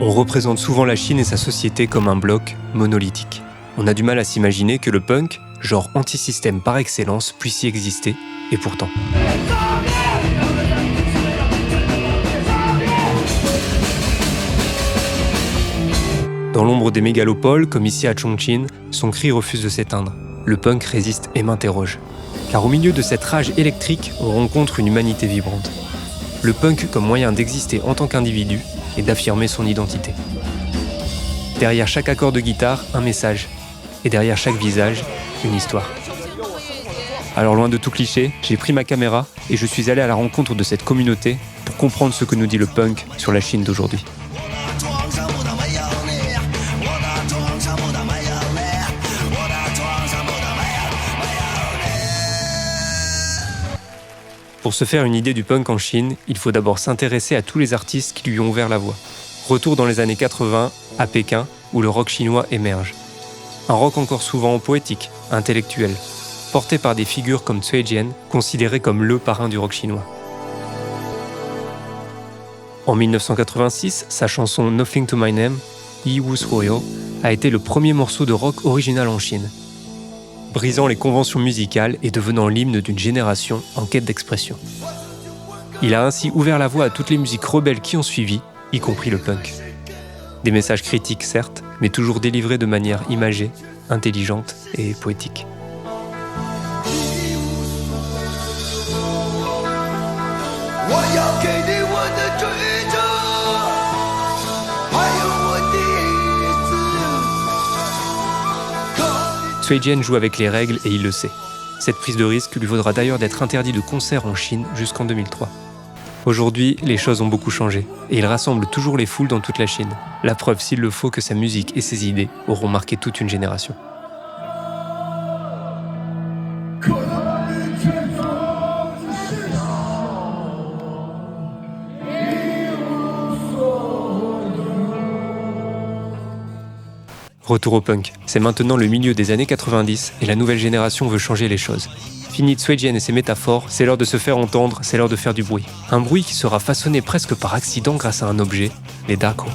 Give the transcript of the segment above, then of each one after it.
On représente souvent la Chine et sa société comme un bloc monolithique. On a du mal à s'imaginer que le punk, genre anti-système par excellence, puisse y exister, et pourtant. Dans l'ombre des mégalopoles, comme ici à Chongqing, son cri refuse de s'éteindre. Le punk résiste et m'interroge. Car au milieu de cette rage électrique, on rencontre une humanité vibrante. Le punk comme moyen d'exister en tant qu'individu et d'affirmer son identité. Derrière chaque accord de guitare, un message. Et derrière chaque visage, une histoire. Alors loin de tout cliché, j'ai pris ma caméra et je suis allé à la rencontre de cette communauté pour comprendre ce que nous dit le punk sur la Chine d'aujourd'hui. Pour se faire une idée du punk en Chine, il faut d'abord s'intéresser à tous les artistes qui lui ont ouvert la voie. Retour dans les années 80, à Pékin, où le rock chinois émerge. Un rock encore souvent poétique, intellectuel, porté par des figures comme Cui Jian, considéré comme le parrain du rock chinois. En 1986, sa chanson Nothing to My Name, Yi Wu Suoyo, a été le premier morceau de rock original en Chine, brisant les conventions musicales et devenant l'hymne d'une génération en quête d'expression. Il a ainsi ouvert la voie à toutes les musiques rebelles qui ont suivi, y compris le punk. Des messages critiques certes, mais toujours délivrés de manière imagée, intelligente et poétique. Cui Jian joue avec les règles et il le sait. Cette prise de risque lui vaudra d'ailleurs d'être interdit de concert en Chine jusqu'en 2003. Aujourd'hui, les choses ont beaucoup changé et il rassemble toujours les foules dans toute la Chine. La preuve s'il le faut que sa musique et ses idées auront marqué toute une génération. Retour au punk. C'est maintenant le milieu des années 90 et la nouvelle génération veut changer les choses. Fini Cui Jian et ses métaphores, c'est l'heure de se faire entendre, c'est l'heure de faire du bruit. Un bruit qui sera façonné presque par accident grâce à un objet, les dako.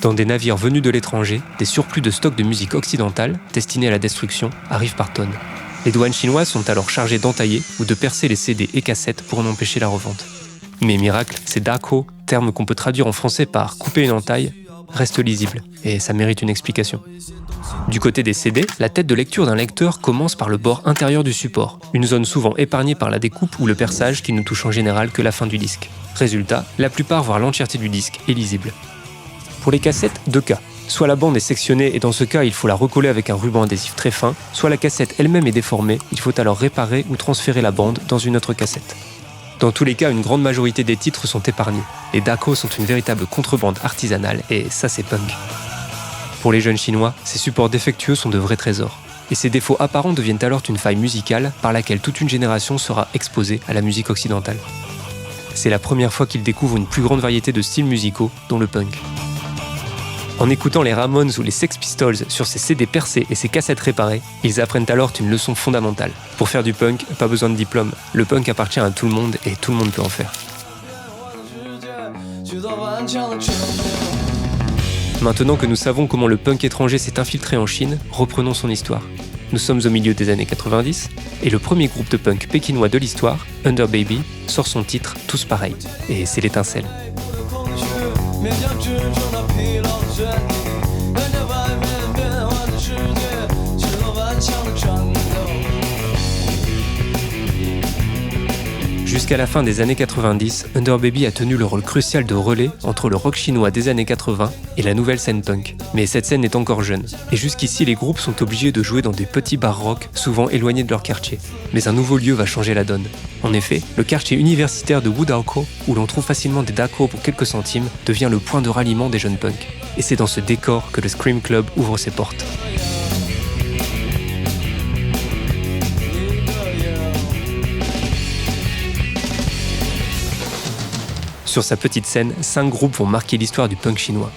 Dans des navires venus de l'étranger, des surplus de stocks de musique occidentale, destinés à la destruction, arrivent par tonnes. Les douanes chinoises sont alors chargées d'entailler ou de percer les CD et cassettes pour en empêcher la revente. Mais miracle, ces dako, terme qu'on peut traduire en français par « couper une entaille », restent lisibles, et ça mérite une explication. Du côté des CD, la tête de lecture d'un lecteur commence par le bord intérieur du support, une zone souvent épargnée par la découpe ou le perçage qui ne touche en général que la fin du disque. Résultat, la plupart voire l'entièreté du disque est lisible. Pour les cassettes, 2 cas. Soit la bande est sectionnée et dans ce cas il faut la recoller avec un ruban adhésif très fin, soit la cassette elle-même est déformée, il faut alors réparer ou transférer la bande dans une autre cassette. Dans tous les cas, une grande majorité des titres sont épargnés. Les dako sont une véritable contrebande artisanale et ça c'est punk. Pour les jeunes chinois, ces supports défectueux sont de vrais trésors. Et ces défauts apparents deviennent alors une faille musicale par laquelle toute une génération sera exposée à la musique occidentale. C'est la première fois qu'ils découvrent une plus grande variété de styles musicaux, dont le punk. En écoutant les Ramones ou les Sex Pistols sur ces CD percés et ces cassettes réparées, ils apprennent alors une leçon fondamentale. Pour faire du punk, pas besoin de diplôme. Le punk appartient à tout le monde et tout le monde peut en faire. Maintenant que nous savons comment le punk étranger s'est infiltré en Chine, reprenons son histoire. Nous sommes au milieu des années 90 et le premier groupe de punk pékinois de l'histoire, Under Baby, sort son titre Tous pareils. Et c'est l'étincelle. Jusqu'à la fin des années 90, Under Baby a tenu le rôle crucial de relais entre le rock chinois des années 80 et la nouvelle scène punk. Mais cette scène est encore jeune, et jusqu'ici les groupes sont obligés de jouer dans des petits bars rock, souvent éloignés de leur quartier. Mais un nouveau lieu va changer la donne. En effet, le quartier universitaire de Wudao-ko, où l'on trouve facilement des dako pour quelques centimes, devient le point de ralliement des jeunes punks. Et c'est dans ce décor que le Scream Club ouvre ses portes. Sur sa petite scène, 5 groupes vont marquer l'histoire du punk chinois.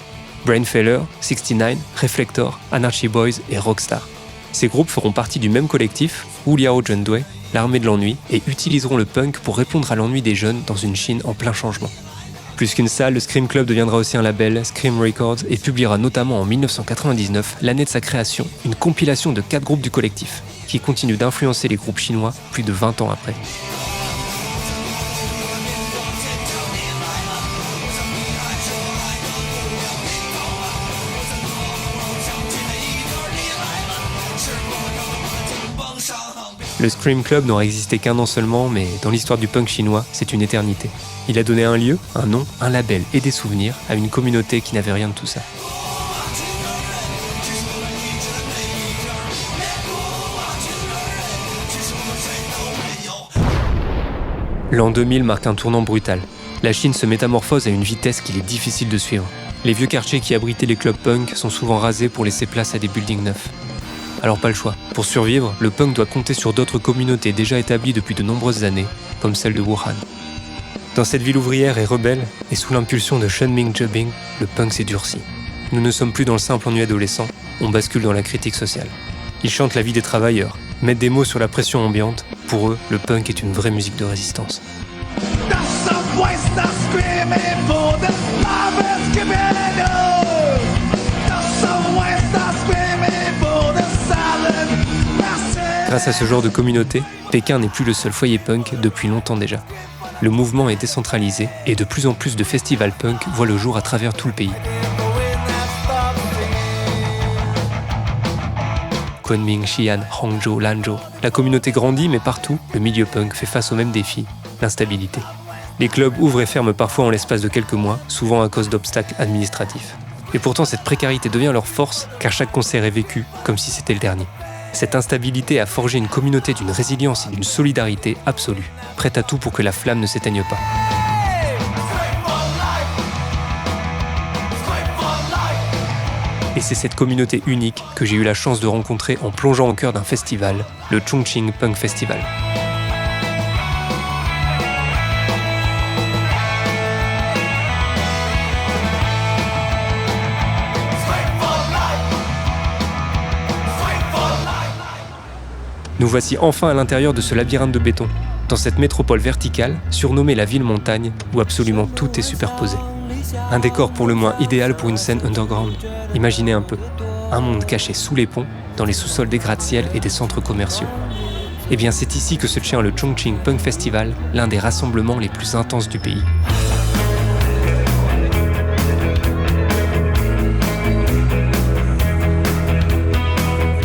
Brainfailer, 69, Reflector, Anarchy Boys et Rockstar. Ces groupes feront partie du même collectif, Wu Liao Zhendui, l'armée de l'ennui, et utiliseront le punk pour répondre à l'ennui des jeunes dans une Chine en plein changement. Plus qu'une salle, le Scream Club deviendra aussi un label, Scream Records, et publiera notamment en 1999, l'année de sa création, une compilation de 4 groupes du collectif, qui continue d'influencer les groupes chinois plus de 20 ans après. Le Scream Club n'aura existé qu'un an seulement, mais dans l'histoire du punk chinois, c'est une éternité. Il a donné un lieu, un nom, un label et des souvenirs à une communauté qui n'avait rien de tout ça. L'an 2000 marque un tournant brutal. La Chine se métamorphose à une vitesse qu'il est difficile de suivre. Les vieux quartiers qui abritaient les clubs punk sont souvent rasés pour laisser place à des buildings neufs. Alors pas le choix. Pour survivre, le punk doit compter sur d'autres communautés déjà établies depuis de nombreuses années, comme celle de Wuhan. Dans cette ville ouvrière et rebelle, et sous l'impulsion de Shen Mingjebing, le punk s'est durci. Nous ne sommes plus dans le simple ennui adolescent, on bascule dans la critique sociale. Ils chantent la vie des travailleurs, mettent des mots sur la pression ambiante. Pour eux, le punk est une vraie musique de résistance. Grâce à ce genre de communauté, Pékin n'est plus le seul foyer punk depuis longtemps déjà. Le mouvement est décentralisé et de plus en plus de festivals punk voient le jour à travers tout le pays. Kunming, Xi'an, Hangzhou, Lanzhou. La communauté grandit, mais partout, le milieu punk fait face au même défi, l'instabilité. Les clubs ouvrent et ferment parfois en l'espace de quelques mois, souvent à cause d'obstacles administratifs. Et pourtant, cette précarité devient leur force, car chaque concert est vécu comme si c'était le dernier. Cette instabilité a forgé une communauté d'une résilience et d'une solidarité absolue, prête à tout pour que la flamme ne s'éteigne pas. Et c'est cette communauté unique que j'ai eu la chance de rencontrer en plongeant au cœur d'un festival, le Chongqing Punk Festival. Nous voici enfin à l'intérieur de ce labyrinthe de béton, dans cette métropole verticale, surnommée la ville montagne, où absolument tout est superposé. Un décor pour le moins idéal pour une scène underground. Imaginez un peu, un monde caché sous les ponts, dans les sous-sols des gratte-ciel et des centres commerciaux. Eh bien c'est ici que se tient le Chongqing Punk Festival, l'un des rassemblements les plus intenses du pays.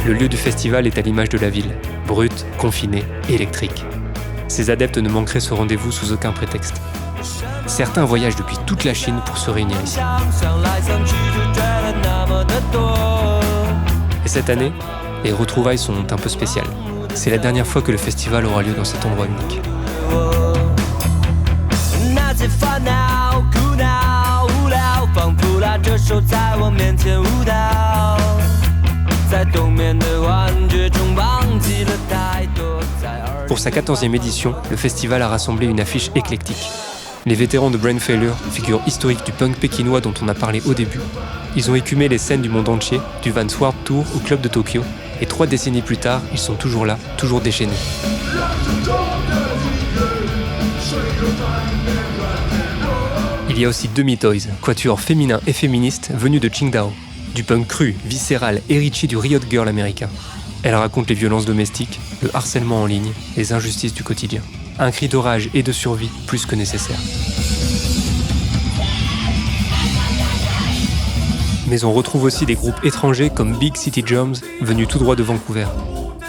Le lieu du festival est à l'image de la ville, brute, confinée, électrique. Ses adeptes ne manqueraient ce rendez-vous sous aucun prétexte. Certains voyagent depuis toute la Chine pour se réunir ici. Et cette année, les retrouvailles sont un peu spéciales. C'est la dernière fois que le festival aura lieu dans cet endroit unique. Pour sa 14e édition, le festival a rassemblé une affiche éclectique. Les vétérans de Brain Failure, figure historique du punk pékinois dont on a parlé au début, ils ont écumé les scènes du monde entier, du Vans Warped Tour au club de Tokyo, et 3 décennies plus tard, ils sont toujours là, toujours déchaînés. Il y a aussi Demi Toys, quatuor féminin et féministe venu de Qingdao, du punk cru, viscéral et Richie du Riot Girl américain. Elle raconte les violences domestiques, le harcèlement en ligne, les injustices du quotidien. Un cri de rage et de survie plus que nécessaire. Mais on retrouve aussi des groupes étrangers comme Big City Drums, venus tout droit de Vancouver.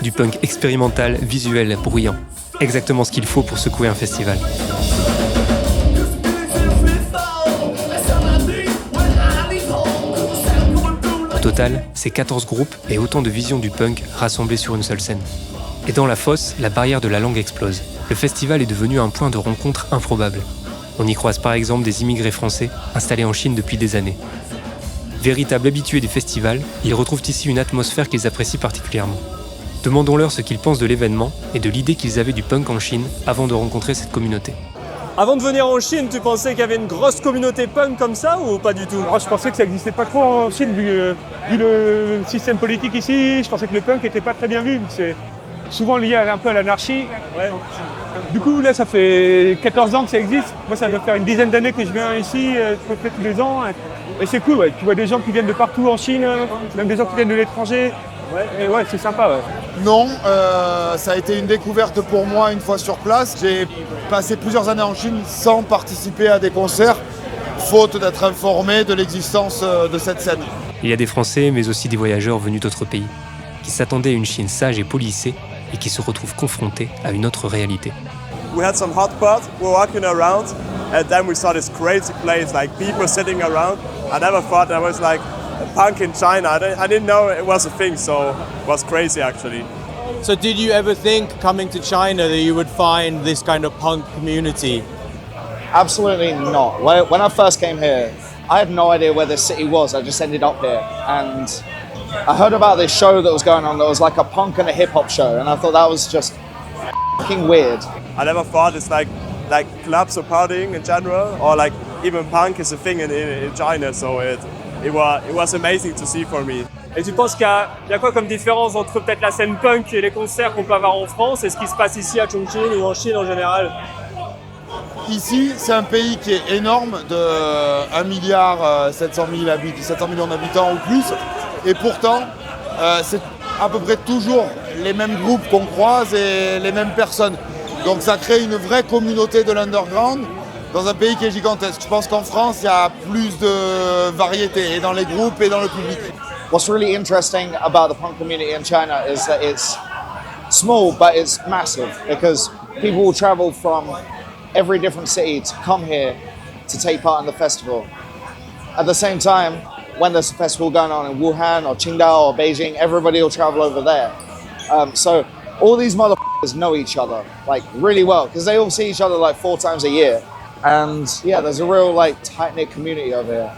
Du punk expérimental, visuel, bruyant. Exactement ce qu'il faut pour secouer un festival. Au total, c'est 14 groupes et autant de visions du punk rassemblées sur une seule scène. Et dans la fosse, la barrière de la langue explose. Le festival est devenu un point de rencontre improbable. On y croise par exemple des immigrés français installés en Chine depuis des années. Véritables habitués du festival, ils retrouvent ici une atmosphère qu'ils apprécient particulièrement. Demandons-leur ce qu'ils pensent de l'événement et de l'idée qu'ils avaient du punk en Chine avant de rencontrer cette communauté. Avant de venir en Chine, tu pensais qu'il y avait une grosse communauté punk comme ça ou pas du tout? Je pensais que ça n'existait pas trop en Chine, vu le système politique ici. Je pensais que le punk n'était pas très bien vu. C'est souvent lié un peu à l'anarchie. Ouais. Du coup, là, ça fait 14 ans que ça existe. Moi, ça doit faire une dizaine d'années que je viens ici, peut-être tous les ans. Et c'est cool, ouais. Tu vois des gens qui viennent de partout en Chine, même des gens qui viennent de l'étranger. Ouais, et ouais, c'est sympa. Ouais. Non, ça a été une découverte pour moi une fois sur place. J'ai passé plusieurs années en Chine sans participer à des concerts, faute d'être informé de l'existence de cette scène. Il y a des Français, mais aussi des voyageurs venus d'autres pays, qui s'attendaient à une Chine sage et policée et qui se retrouvent confrontés à une autre réalité. We had some hot spots, we were walking around, and then we saw this crazy place, like people sitting around. I never thought there was like a punk in China. I didn't know it was a thing, so it was crazy actually. So did you ever think coming to China that you would find this kind of punk community? Absolutely not. When I first came here, I had no idea where this city was. I just ended up here and I heard about this show that was going on that was like a punk and a hip hop show, and I thought that was just fucking weird. I never thought it's like clubs or partying in general, or like even punk is a thing in China, so it was amazing to see for me. Et tu penses qu'il y a quoi comme différence entre peut-être la scène punk et les concerts qu'on peut avoir en France et ce qui se passe ici à Chongqing ou en Chine en général? Ici, c'est un pays qui est énorme, de 1,7 million d'habitants ou plus. Et pourtant, c'est à peu près toujours les mêmes groupes qu'on croise et les mêmes personnes. Donc ça crée une vraie communauté de l'underground dans un pays qui est gigantesque. Je pense qu'en France, il y a plus de variété, et dans les groupes et dans le public. What's really interesting about the punk community in China is that it's small, but it's massive, because people will travel from every different city to come here to take part in the festival. At the same time, when there's a festival going on in Wuhan or Qingdao or Beijing, everybody will travel over there. So all these motherfuckers know each other like really well, because they all see each other like 4 times a year. And yeah, there's a real like tight-knit community over here.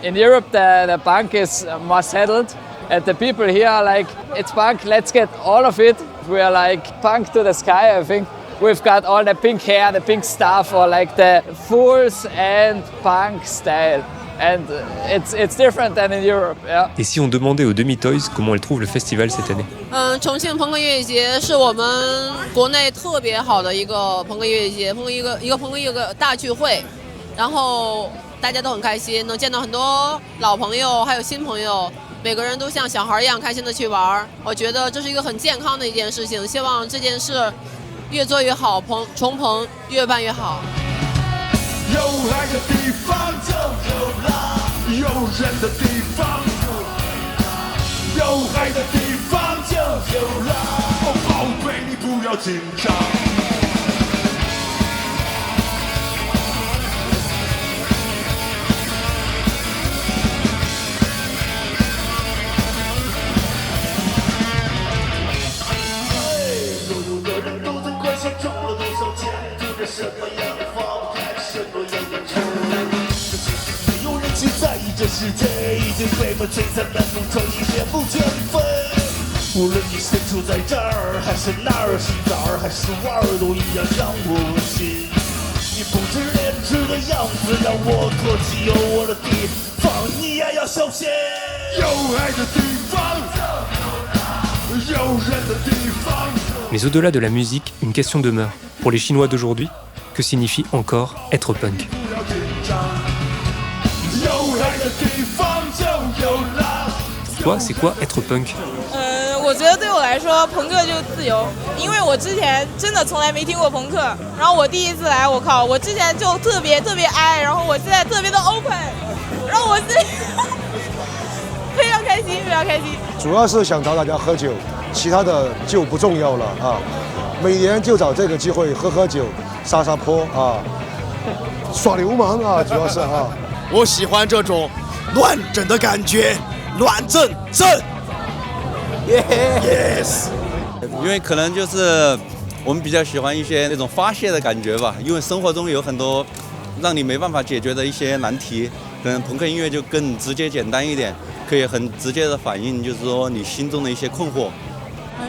In Europe, the punk is more settled, and the people here are like, it's punk, let's get all of it. We are like punk to the sky, I think. We've got all the pink hair, the pink stuff, or like the fools and punk style. And it's different than in Europe, yeah. Et si on demandait aux Demi-Toys comment elles trouvent le festival cette année? 重庆朋克音乐节是我们国内特别好的一个朋克音乐节，朋克一个大聚会，然后大家都很开心，能见到很多老朋友，还有新朋友，每个人都像小孩一样开心的去玩。我觉得这是一个很健康的一件事情，希望这件事越做越好，重朋越办越好。有爱的地方就有浪，有人的地方就有爱的地方就有浪。哦，宝贝，你不要紧张。所有的人都在幻想中了多少钱，住着什么样的房，开什么样的车。这其实没有人去在意，这世界已经被我吹在半空中，一点不减肥。无论你身处在这儿还是那儿，是哪儿还是腕儿，都一样让我恶心。你不知廉耻的样子，让我唾弃有我的地方，你也要小心。有爱的地方，有人的地方。Mais au-delà de la musique, une question demeure. Pour les Chinois d'aujourd'hui, que signifie encore être punk? Pour toi, c'est quoi être punk? 我觉得对我来说，朋克就是自由，因为我之前真的从来没听过朋克，然后我第一次来，我靠，我之前就特别爱，然后我现在特别的 open， 然后我是非常开心，非常开心。主要是想找大家喝酒，其他的就不重要了啊。每年就找这个机会喝酒、撒泼啊，耍流氓啊，主要是啊。我喜欢这种乱整的感觉，乱整。Yes， 因为可能就是我们比较喜欢一些那种发泄的感觉吧，因为生活中有很多让你没办法解决的一些难题，可能朋克音乐就更直接简单一点，可以很直接的反映就是说你心中的一些困惑。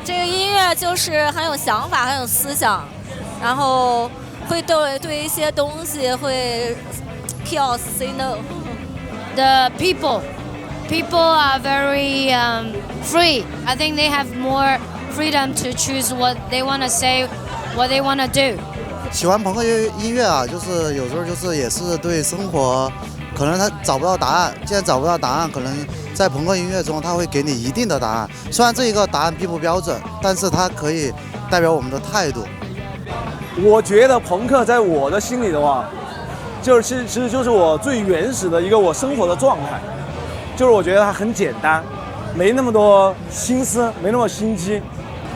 这个音乐就是很有想法，很有思想，然后会对一些东西会 chaos say no. The people are very free. I think they have more freedom to choose what they want to say, what they want to do. 喜欢朋克音乐啊，就是有时候就是也是对生活，可能他找不到答案。既然找不到答案，可能在朋克音乐中他会给你一定的答案。虽然这一个答案并不标准，但是它可以代表我们的态度。我觉得朋克在我的心里的话，其实就是我最原始的一个我生活的状态，就是我觉得它很简单，没那么多心思，没那么心机，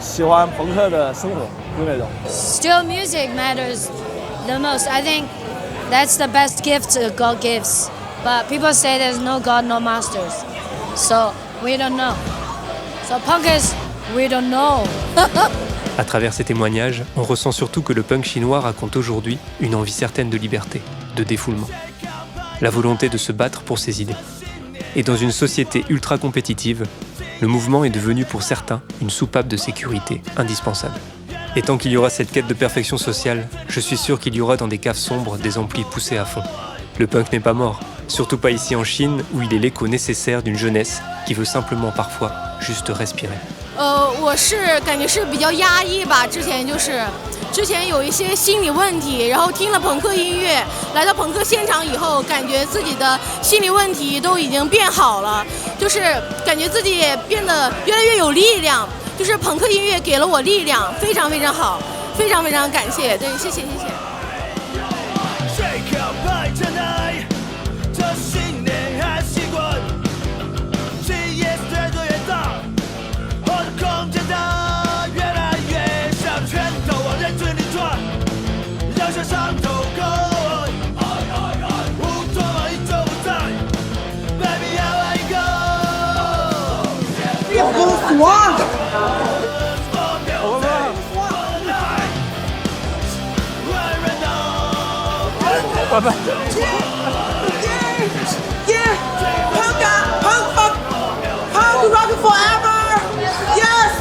喜欢朋克的生活就那种。Still music matters the most. I think that's the best gift God gives. But people say there's no God, no masters. So we don't know. So punkers, we don't know. À travers ces témoignages, on ressent surtout que le punk chinois raconte aujourd'hui une envie certaine de liberté, de défoulement. La volonté de se battre pour ses idées. Et dans une société ultra compétitive, le mouvement est devenu pour certains une soupape de sécurité indispensable. Et tant qu'il y aura cette quête de perfection sociale, je suis sûr qu'il y aura dans des caves sombres des amplis poussés à fond. Le punk n'est pas mort, surtout pas ici en Chine où il est l'écho nécessaire d'une jeunesse qui veut simplement parfois juste respirer. 我是感觉是比较压抑吧，之前有一些心理问题，然后听了朋克音乐，来到朋克现场以后，感觉自己的心理问题都已经变好了，就是感觉自己也变得越来越有力量，就是朋克音乐给了我力量，非常非常好，非常非常感谢，对，谢谢。Punk rock forever! Yes!